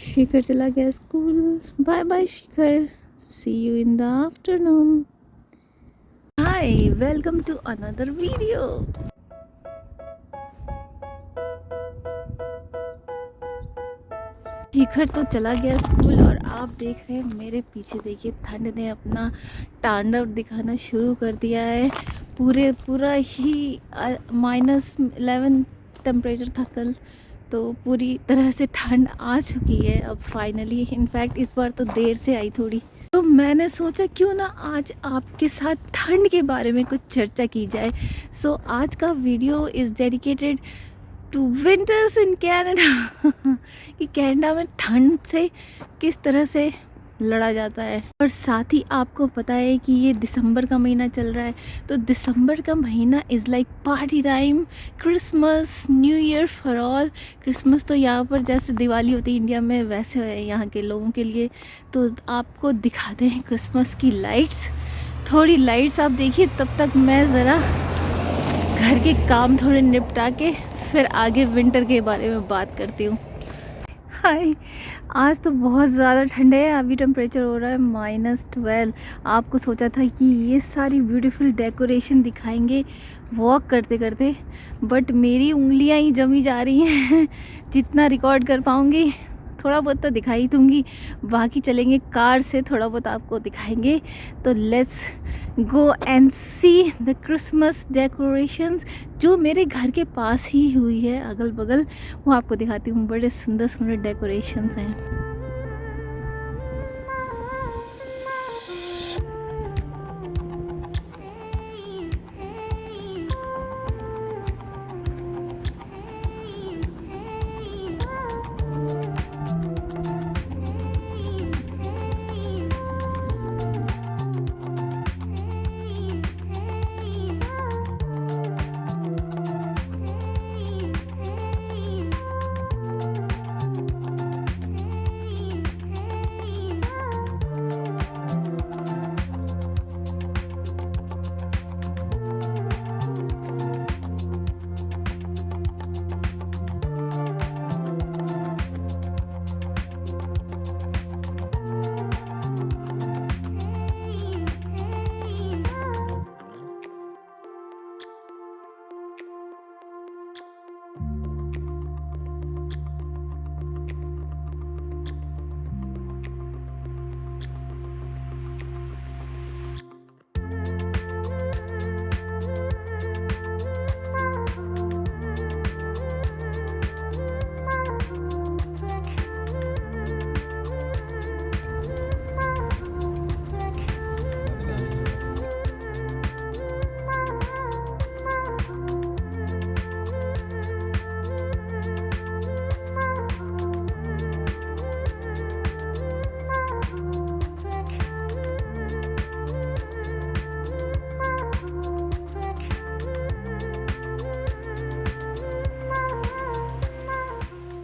शिखर चला गया school. Bye bye Shikhar, see you in the afternoon. Hi, welcome to another video. Shikhar तो चला गया स्कूल और आप देख रहे हैं मेरे पीछे, देखिए ठंड ने अपना तांडव दिखाना शुरू कर दिया है। पूरा ही -11 टेम्परेचर था कल, तो पूरी तरह से ठंड आ चुकी है अब फाइनली। इनफैक्ट इस बार तो देर से आई थोड़ी, तो मैंने सोचा क्यों ना आज आपके साथ ठंड के बारे में कुछ चर्चा की जाए। सो आज का video is dedicated to winters in Canada कि कनाडा में ठंड से किस तरह से लड़ा जाता है। और साथ ही आपको पता है कि ये दिसंबर का महीना चल रहा है, तो दिसंबर का महीना is like party time, Christmas, new year for all. Christmas तो यहाँ पर जैसे दिवाली होती है इंडिया में, वैसे है यहाँ के लोगों के लिए। तो आपको दिखाते हैं क्रिसमस की लाइट्स। थोड़ी लाइट्स आप देखिए, तब तक मैं ज़रा घर के काम थोड़े निपटा के फिर आगे विंटर के बारे में बात करती हूँ। हाय, आज तो बहुत ज़्यादा ठंड है। अभी टेम्परेचर हो रहा है -12। आपको सोचा था कि ये सारी ब्यूटीफुल डेकोरेशन दिखाएंगे वॉक करते करते, बट मेरी उंगलियां ही जमी जा रही हैं। जितना रिकॉर्ड कर पाऊँगी थोड़ा बहुत तो दिखाई दूँगी, बाकी चलेंगे कार से, थोड़ा बहुत आपको दिखाएंगे। तो let's go and see the Christmas decorations जो मेरे घर के पास ही हुई है, अगल बगल। वो आपको दिखाती हूँ, बड़े सुंदर सुंदर डेकोरेशंस हैं।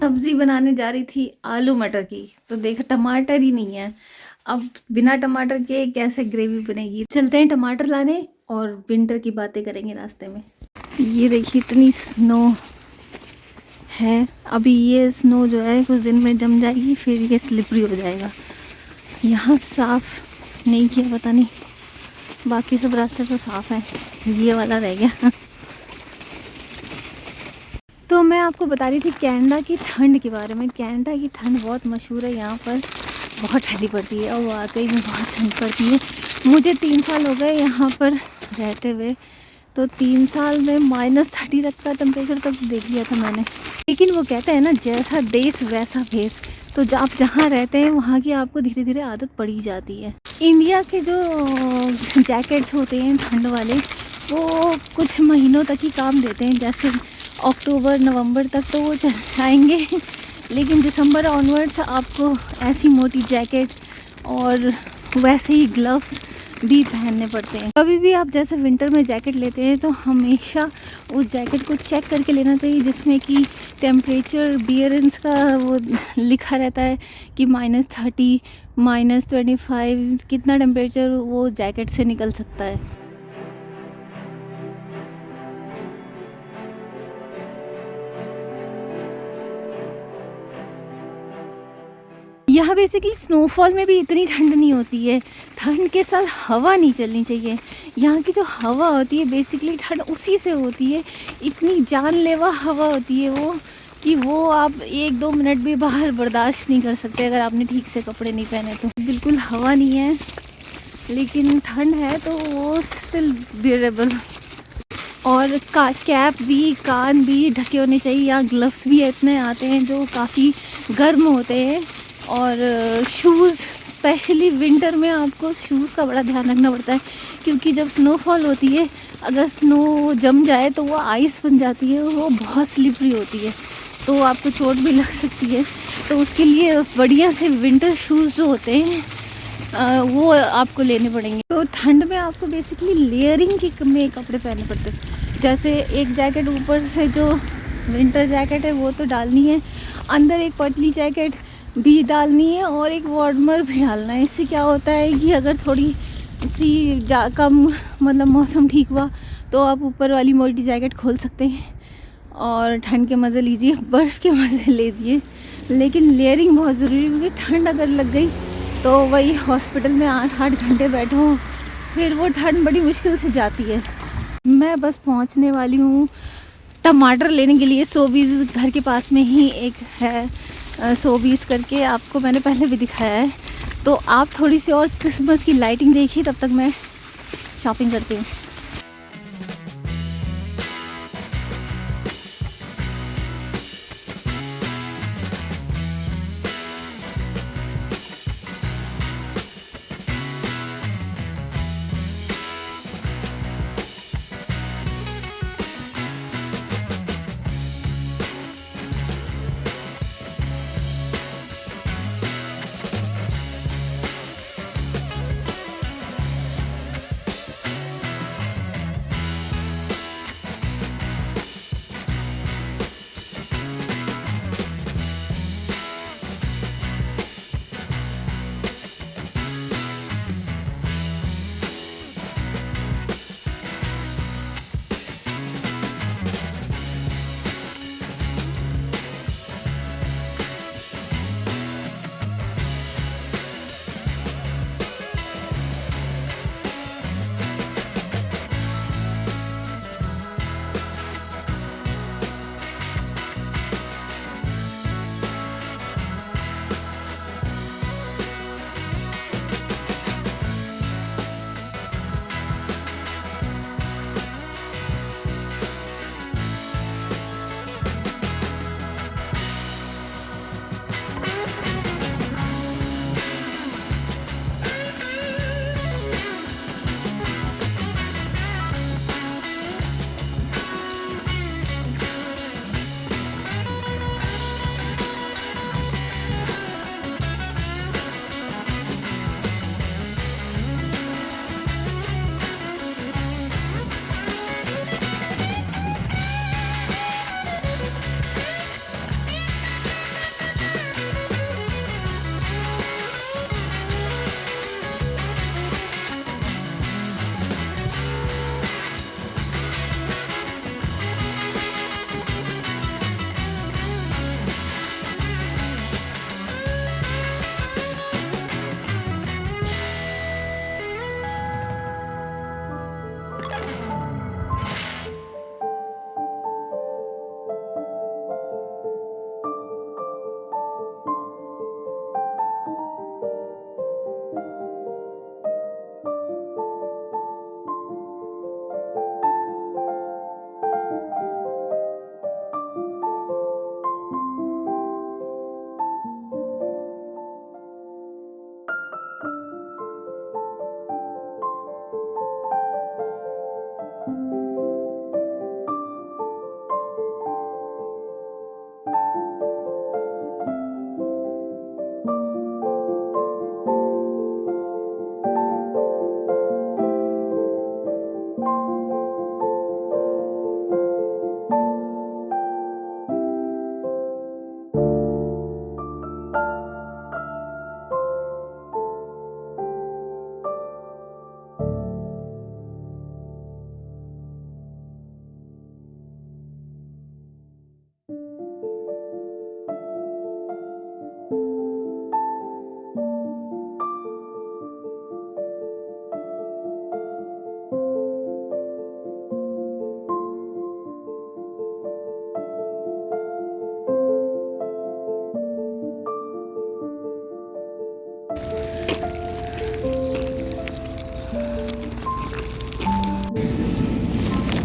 सब्जी बनाने जा रही थी आलू मटर की, तो देखा टमाटर ही नहीं है। अब बिना टमाटर के कैसे ग्रेवी बनेगी। चलते हैं टमाटर लाने और विंटर की बातें करेंगे रास्ते में। ये देखिए इतनी स्नो है। अभी ये स्नो जो है कुछ दिन में जम जाएगी, फिर ये स्लिपरी हो जाएगा। यहाँ साफ नहीं किया पता नहीं, बाकी सब रास्ते तो साफ है, ये वाला रह गया। तो मैं आपको बता रही थी कनाडा की ठंड के बारे में। कनाडा की ठंड बहुत मशहूर है, यहाँ पर बहुत ठंडी पड़ती है और वाकई में बहुत ठंड पड़ती है। मुझे 3 साल हो गए यहाँ पर रहते हुए, तो 3 साल में -30 तक का टेम्परेचर तक देख लिया था मैंने। लेकिन वो कहते हैं ना, जैसा देश वैसा भेष। तो आप जहाँ रहते हैं वहाँ की आपको धीरे धीरे आदत पड़ी जाती है। इंडिया के जो जैकेट्स होते हैं ठंड वाले, वो कुछ महीनों तक ही काम देते हैं, जैसे अक्टूबर नवंबर तक तो वो चल जाएंगे। लेकिन दिसंबर ऑनवर्ड्स आपको ऐसी मोटी जैकेट और वैसे ही ग्लव्स भी पहनने पड़ते हैं। कभी भी आप जैसे विंटर में जैकेट लेते हैं तो हमेशा उस जैकेट को चेक करके लेना चाहिए, जिसमें कि टेम्परेचर बियरेंस का वो लिखा रहता है कि -30, -25 कितना टेम्परेचर वो जैकेट से निकल सकता है। यहाँ बेसिकली स्नोफॉल में भी इतनी ठंड नहीं होती है, ठंड के साथ हवा नहीं चलनी चाहिए। यहाँ की जो हवा होती है बेसिकली ठंड उसी से होती है, इतनी जानलेवा हवा होती है वो कि वो आप 1-2 मिनट भी बाहर बर्दाश्त नहीं कर सकते अगर आपने ठीक से कपड़े नहीं पहने तो। बिल्कुल हवा नहीं है लेकिन ठंड है तो वो स्टिल बियरेबल। और कैप भी, कान भी ढके होने चाहिए। यहाँ ग्लव्स भी इतने आते हैं जो काफ़ी गर्म होते हैं। और शूज़, स्पेशली विंटर में आपको शूज़ का बड़ा ध्यान रखना पड़ता है क्योंकि जब स्नोफॉल होती है, अगर स्नो जम जाए तो वो आइस बन जाती है, वो बहुत स्लिपरी होती है, तो आपको चोट भी लग सकती है। तो उसके लिए बढ़िया से विंटर शूज़ जो होते हैं वो आपको लेने पड़ेंगे। तो ठंड में आपको बेसिकली लेयरिंग में कपड़े पहनने पड़ते हैं। जैसे एक जैकेट ऊपर से जो विंटर जैकेट है वो तो डालनी है, अंदर एक पतली जैकेट भी डालनी है और एक वार्मर भी डालना है। इससे क्या होता है कि अगर थोड़ी सी कम मतलब मौसम ठीक हुआ तो आप ऊपर वाली मोटी जैकेट खोल सकते हैं और ठंड के मज़े लीजिए, बर्फ़ के मज़े लीजिए। लेकिन लेयरिंग बहुत ज़रूरी है क्योंकि ठंड अगर लग गई तो वही हॉस्पिटल में 8-8 घंटे बैठो, फिर वो ठंड बड़ी मुश्किल से जाती है। मैं बस पहुंचने वाली हूँ टमाटर लेने के लिए। सोबीज़ घर के पास में ही एक है, सोबीज़ करके, आपको मैंने पहले भी दिखाया है। तो आप थोड़ी सी और क्रिसमस की लाइटिंग देखिए, तब तक मैं शॉपिंग करती हूँ।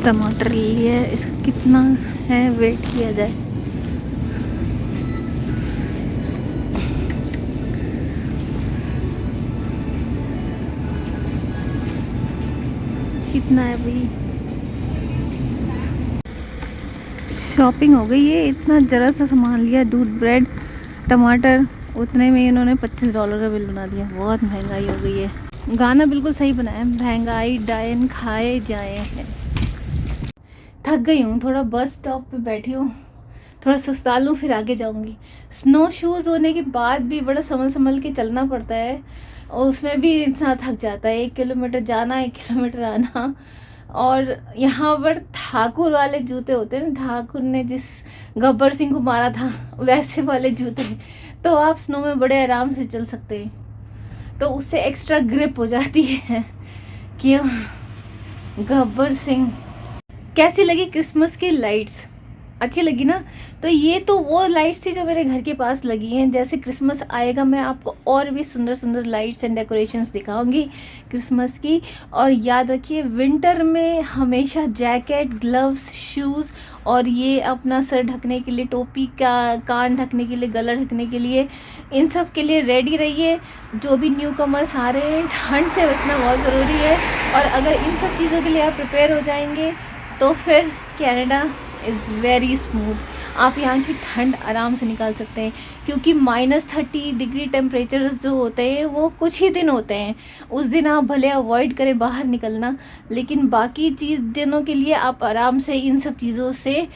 टमाटर ले लिया है, इसका कितना है वेट किया जाए। कितना है भाई? शॉपिंग हो गई है, इतना ज़रा सा सामान लिया, दूध, ब्रेड, टमाटर, उतने में इन्होंने $25 का बिल बना दिया। बहुत महंगाई हो गई है। गाना बिल्कुल सही बनाया, महंगाई डायन खाए जाए हैं। थक गई हूँ, थोड़ा बस स्टॉप पे बैठी हूँ, थोड़ा सुस्ता लूँ फिर आगे जाऊँगी। स्नो शूज़ होने के बाद भी बड़ा संभल संभल के चलना पड़ता है, और उसमें भी इंसान थक जाता है। 1 किलोमीटर जाना, 1 किलोमीटर आना। और यहाँ पर ठाकुर वाले जूते होते हैं ना, ठाकुर ने जिस गब्बर सिंह को मारा था वैसे वाले जूते, तो आप स्नो में बड़े आराम से चल सकते हैं। तो उससे एक्स्ट्रा ग्रिप हो जाती है कि गब्बर सिंह। कैसी लगी क्रिसमस की लाइट्स? अच्छी लगी ना? तो ये तो वो लाइट्स थी जो मेरे घर के पास लगी हैं। जैसे क्रिसमस आएगा मैं आपको और भी सुंदर सुंदर लाइट्स एंड डेकोरेशंस दिखाऊंगी क्रिसमस की। और याद रखिए, विंटर में हमेशा जैकेट, ग्लव्स, शूज़ और ये अपना सर ढकने के लिए टोपी, का कान ढकने के लिए, गला ढकने के लिए, इन सब के लिए रेडी रहिए। जो भी न्यू कमर्स आ रहे हैं, ठंड से बचना बहुत ज़रूरी है। और अगर इन सब चीज़ों के लिए आप प्रिपेयर हो जाएंगे तो फिर कनाडा इज़ वेरी स्मूथ। आप यहाँ की ठंड आराम से निकाल सकते हैं, क्योंकि -30 डिग्री टेम्परेचर्स जो होते हैं वो कुछ ही दिन होते हैं। उस दिन आप भले अवॉइड करें बाहर निकलना, लेकिन बाकी दिनों के लिए आप आराम से इन सब चीज़ों से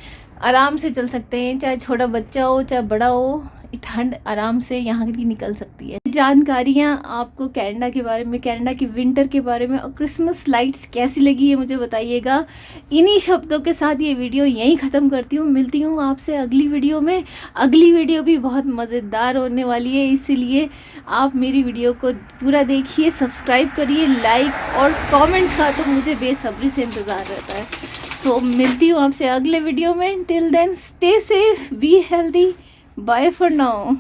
आराम से चल सकते हैं। चाहे छोटा बच्चा हो, चाहे बड़ा हो, ठंड आराम से यहाँ की निकल सकती है। जानकारियाँ आपको कनाडा के बारे में, कनाडा की विंटर के बारे में और क्रिसमस लाइट्स कैसी लगी है मुझे बताइएगा। इन्हीं शब्दों के साथ ये वीडियो यहीं ख़त्म करती हूँ। मिलती हूँ आपसे अगली वीडियो में। अगली वीडियो भी बहुत मज़ेदार होने वाली है, इसीलिए आप मेरी वीडियो को पूरा देखिए, सब्सक्राइब करिए, लाइक और कमेंट्स का तो मुझे बेसब्री से इंतज़ार रहता है। सो मिलती हूँ आपसे अगले वीडियो में। Till then stay safe, be healthy, bye for now.